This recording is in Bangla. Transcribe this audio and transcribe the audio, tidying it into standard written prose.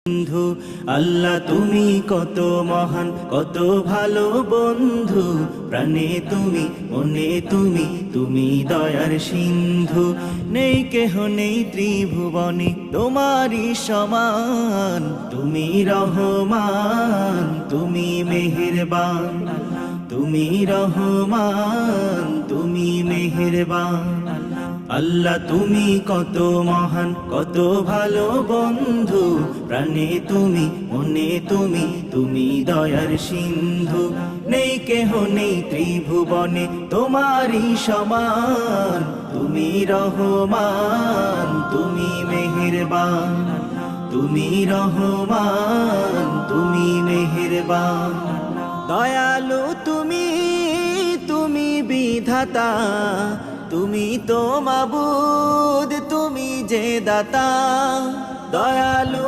বন্ধু আল্লাহ তুমি কত মহান কত ভালো বন্ধু প্রাণে তুমি মনে তুমি তুমি দয়ার সিন্ধু নেই কেহ নেই ত্রিভুবনে তোমারই সমান তুমি রহমান তুমি মেহেরবান তুমি রহমান তুমি মেহেরবান আল্লাহ তুমি কত মহান কত ভালো বন্ধু প্রাণে তুমি মনে তুমি তুমি দয়ার সিন্ধু নেই কেহ নেই ত্রিভুবনে তোমারই সমান তুমি রহমান তুমি মেহেরবান তুমি রহমান তুমি মেহেরবান দয়ালু তুমি তুমি বিধাতা তুমি তো মাবুদ তুমি যে দাতা দয়ালু